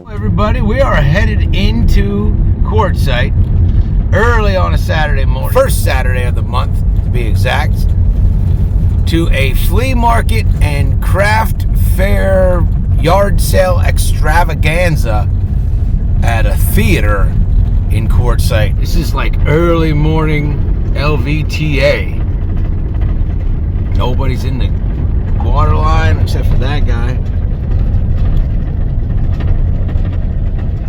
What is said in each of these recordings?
Everybody, we are headed into Quartzsite early on a Saturday morning, first Saturday of the month to be exact, to a flea market and craft fair yard sale extravaganza at a theater in Quartzsite. This is like early morning LVTA. Nobody's in the water line except for that guy.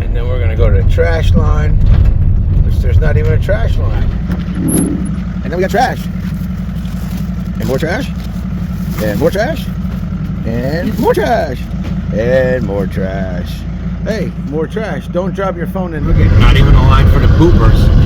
And then we're gonna go to the trash line, which there's not even a trash line. And then we got trash. And more trash. And more trash. And more trash. And more trash. Hey, more trash. Don't drop your phone and look at not even a line for the poopers.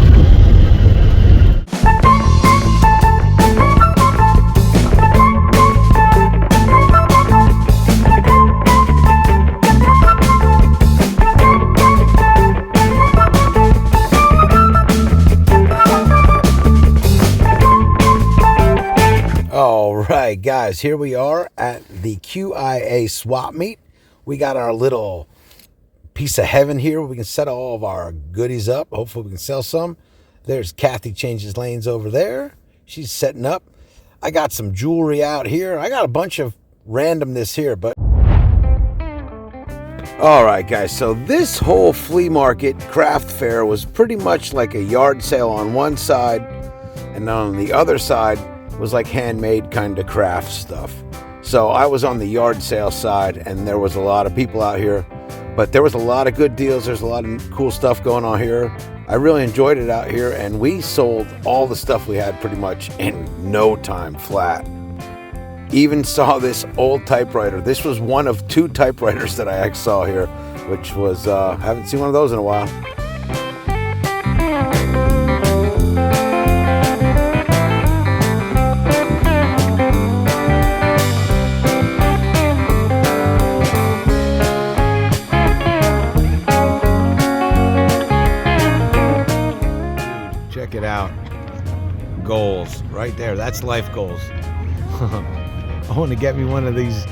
All right, guys, here we are at the Q.I.A. swap meet. We got our little piece of heaven here where we can set all of our goodies up. Hopefully we can sell some. There's Kathy changes lanes over there. She's setting up. I got some jewelry out here. I got a bunch of randomness here, but all right, guys, so this whole flea market craft fair was pretty much like a yard sale on one side, and on the other side was like handmade kind of craft stuff. So I was on the yard sale side, and there was a lot of people out here, but there was a lot of good deals. There's a lot of cool stuff going on here. I really enjoyed it out here, and we sold all the stuff we had pretty much in no time flat. Even saw this old typewriter. This was one of two typewriters that I saw here, which was, I haven't seen one of those in a while. Check it out. Goals right there. That's life goals. I want to get me one of these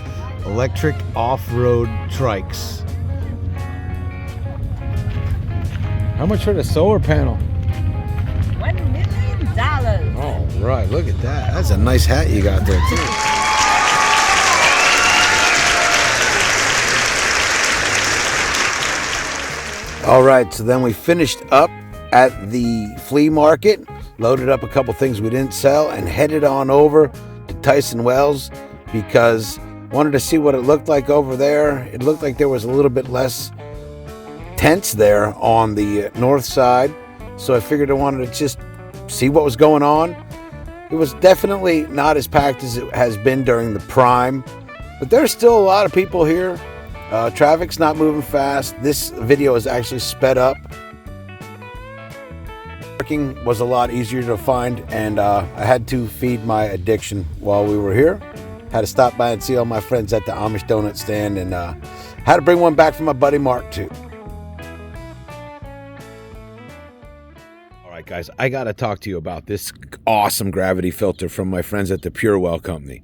electric off-road trikes. How much for the solar panel? $1 million. All right, look at that. That's a nice hat you got there too. All right, so then we finished up at the flea market, loaded up a couple things we didn't sell, and headed on over to Tyson Wells because wanted to see what it looked like over there. It looked like there was a little bit less tents there on the north side, so I figured I wanted to just see what was going on. It was definitely not as packed as it has been during the prime, but there's still a lot of people here. Traffic's not moving fast. This video is actually sped up. Parking was a lot easier to find, and I had to feed my addiction while we were here. Had to stop by and see all my friends at the Amish donut stand, and had to bring one back for my buddy Mark too. All right, guys, I got to talk to you about this awesome gravity filter from my friends at the Purewell company.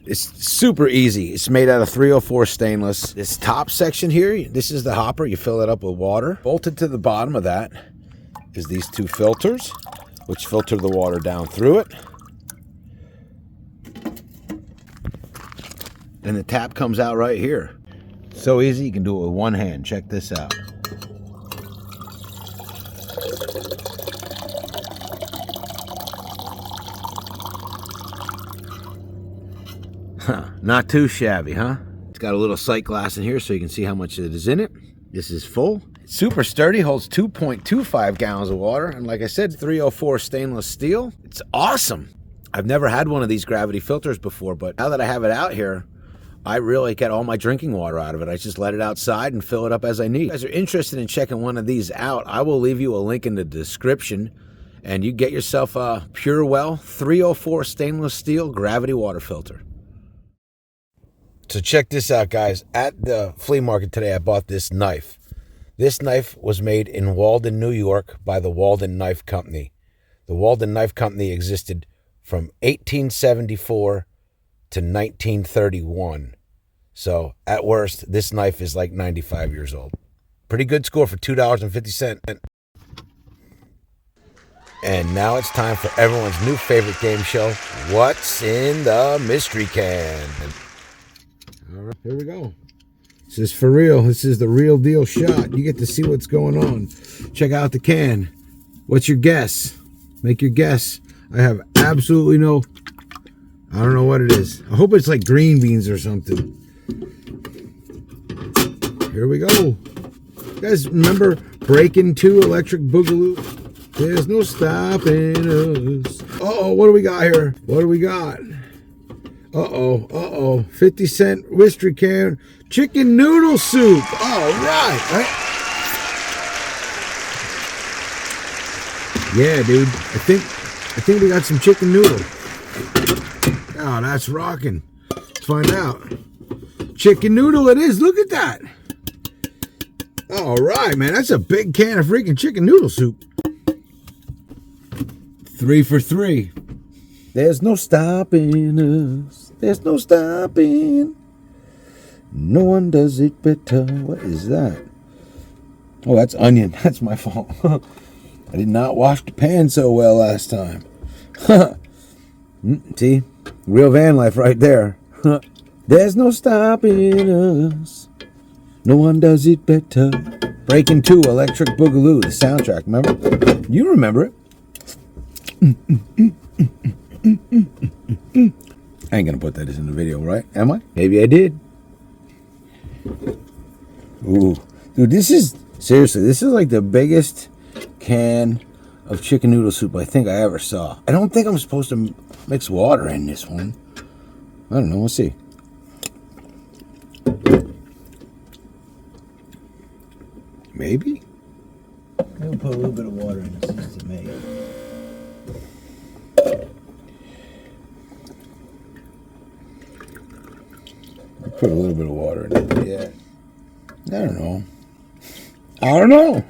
It's super easy. It's made out of 304 stainless. This top section here, this is the hopper. You fill it up with water. Bolted to the bottom of that is these two filters, which filter the water down through it. And the tap comes out right here. So easy, you can do it with one hand. Check this out. Not too shabby, huh? It's got a little sight glass in here so you can see how much it is in it. This is full. It's super sturdy, holds 2.25 gallons of water. And like I said, 304 stainless steel. It's awesome. I've never had one of these gravity filters before, but now that I have it out here, I really get all my drinking water out of it. I just let it outside and fill it up as I need. If you guys are interested in checking one of these out, I will leave you a link in the description. and you get yourself a Purewell 304 stainless steel gravity water filter. So check this out, guys. At the flea market today, I bought this knife. This knife was made in Walden, New York by the Walden Knife Company. The Walden Knife Company existed from 1874 to 1931. So at worst, this knife is like 95 years old. Pretty good score for $2.50. And now it's time for everyone's new favorite game show, What's in the Mystery Can? All right, here we go. This is for real. This is the real deal shot. You get to see what's going on. Check out the can. What's your guess? Make your guess. I have absolutely no... I don't know what it is. I hope it's like green beans or something. Here we go. You guys remember Breaking 2 Electric Boogaloo? There's no stopping us. Uh-oh, what do we got here? What do we got? Uh-oh. 50-cent mystery can chicken noodle soup. All right. Yeah, dude. I think we got some chicken noodle. Oh, that's rocking. Let's find out. Chicken noodle it is. Look at that. All right, man. That's a big can of freaking chicken noodle soup. 3 for 3. There's no stopping us. There's no stopping. No one does it better. What is that? Oh, that's onion. That's my fault. I did not wash the pan so well last time. See? Real van life right there. There's no stopping us. No one does it better. Breaking 2 Electric Boogaloo, the soundtrack. Remember? You remember it. I ain't gonna put that in the video, right? Am I? Maybe I did. Ooh. Dude, this is like the biggest can of chicken noodle soup I think I ever saw. I don't think I'm supposed to mix water in this one. I don't know. We'll see. Maybe? Maybe we'll put a little bit of water in this just to make it. Put a little bit of water in it. Yeah. I don't know.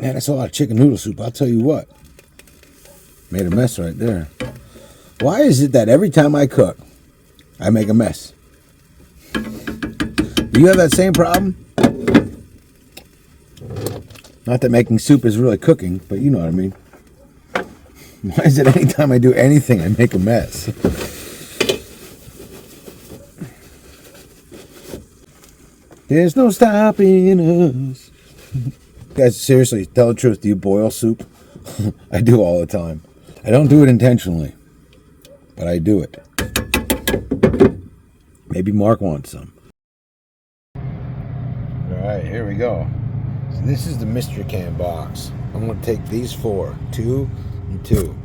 Man, that's a lot of chicken noodle soup. I'll tell you what. Made a mess right there. Why is it that every time I cook, I make a mess? Do you have that same problem? Not that making soup is really cooking, but you know what I mean. Why is it anytime I do anything, I make a mess? There's no stopping us. Guys, seriously, tell the truth. Do you boil soup? I do all the time. I don't do it intentionally, but I do it. Maybe Mark wants some. All right, here we go. So this is the mystery can box. I'm going to take these 4, 2 and 2.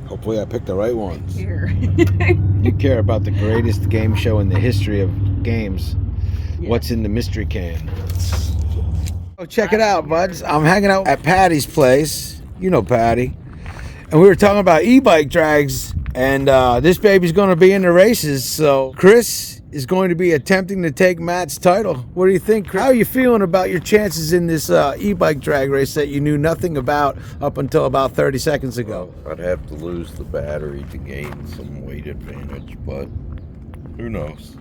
Hopefully I picked the right ones. Here. You care about the greatest game show in the history of games. Yeah. What's in the mystery can? Oh, check it out, buds. I'm hanging out at Patty's place. You know Patty. And we were talking about e-bike drags. And this baby's going to be in the races. So Chris is going to be attempting to take Matt's title. What do you think, Chris? How are you feeling about your chances in this e-bike drag race that you knew nothing about up until about 30 seconds ago? I'd have to lose the battery to gain some weight advantage, but who knows?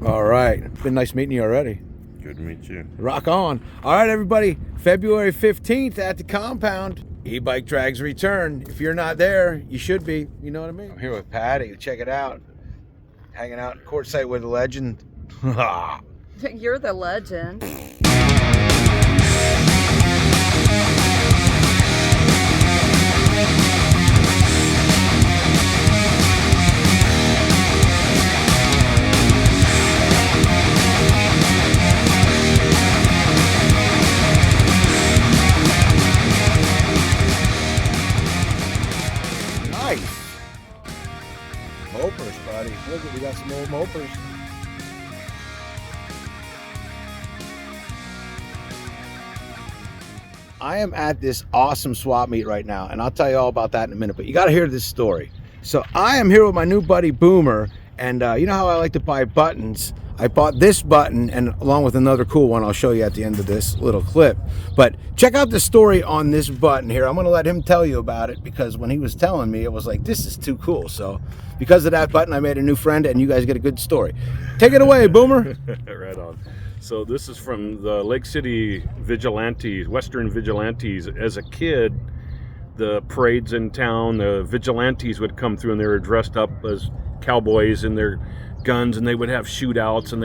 All right. It's been nice meeting you already. Good to meet you. Rock on. All right, everybody. February 15th at the compound. E-bike drags return. If you're not there, you should be. You know what I mean? I'm here with Patty. Check it out. Hanging out at Quartzsite with a legend. You're the legend. Mopers, buddy. Look, we got some old mopers. I am at this awesome swap meet right now, and I'll tell you all about that in a minute, but you got to hear this story. So I am here with my new buddy Boomer, and you know how I like to buy buttons. I bought this button, and along with another cool one I'll show you at the end of this little clip. But check out the story on this button here. I'm going to let him tell you about it, because when he was telling me, it was like, this is too cool. So because of that button, I made a new friend, and you guys get a good story. Take it away, Boomer. Right on. So this is from the Lake City Vigilantes, Western Vigilantes. As a kid, the parades in town, the Vigilantes would come through, and they were dressed up as cowboys in their guns, and they would have shootouts, and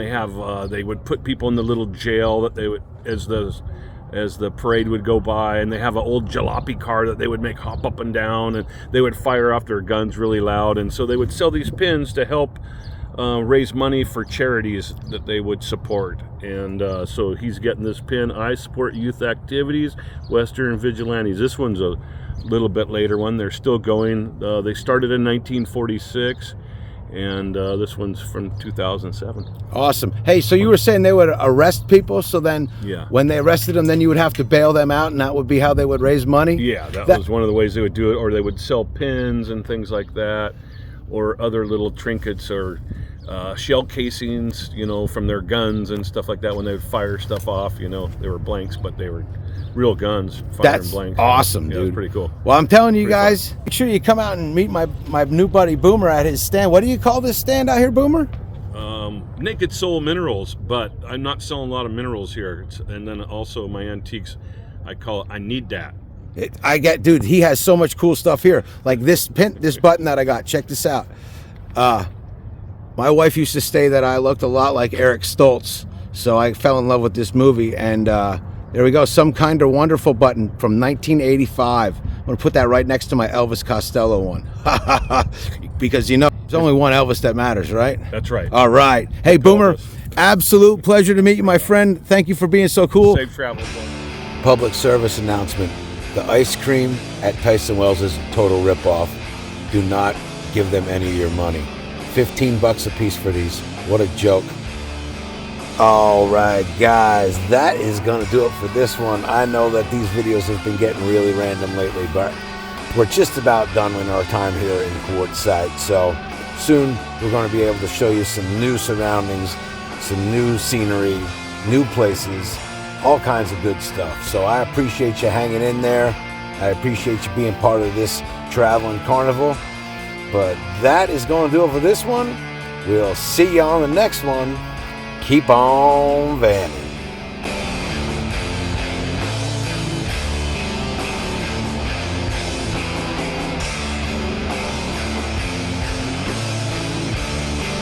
they would put people in the little jail that they would, as the parade would go by, and they have an old jalopy car that they would make hop up and down, and they would fire off their guns really loud, and so they would sell these pins to help raise money for charities that they would support. And so he's getting this pin, I support youth activities, Western Vigilantes. This one's a little bit later one. They're still going. They started in 1946, and this one's from 2007. Awesome. Hey, so you were saying they would arrest people, so then when they arrested them, then you would have to bail them out, and that would be how they would raise money? Yeah, that was one of the ways they would do it, or they would sell pins and things like that, or other little trinkets, or shell casings, you know, from their guns and stuff like that. When they would fire stuff off, you know, they were blanks, but they were real guns firing blanks. That's awesome, dude. It's pretty cool. Well, I'm telling you guys, make sure you come out and meet my new buddy Boomer at his stand. What do you call this stand out here, Boomer? Naked Soul Minerals, but I'm not selling a lot of minerals here. And then also my antiques, I call it I Need That. Dude, he has so much cool stuff here. Like this button that I got. Check this out. My wife used to say that I looked a lot like Eric Stoltz, so I fell in love with this movie, and there we go, Some Kind of Wonderful button from 1985. I'm gonna put that right next to my Elvis Costello one. Because, you know, there's only one Elvis that matters, right? That's right. All right. Hey, Boomer, absolute pleasure to meet you, my friend. Thank you for being so cool. Safe travel. Public service announcement. The ice cream at Tyson Wells is a total ripoff. Do not give them any of your money. $15 a piece for these. What a joke. All right, guys, that is going to do it for this one. I know that these videos have been getting really random lately, but we're just about done with our time here in Quartzsite. So soon we're going to be able to show you some new surroundings, some new scenery, new places, all kinds of good stuff. So I appreciate you hanging in there. I appreciate you being part of this traveling carnival. But that is going to do it for this one. We'll see you on the next one. Keep on vanning.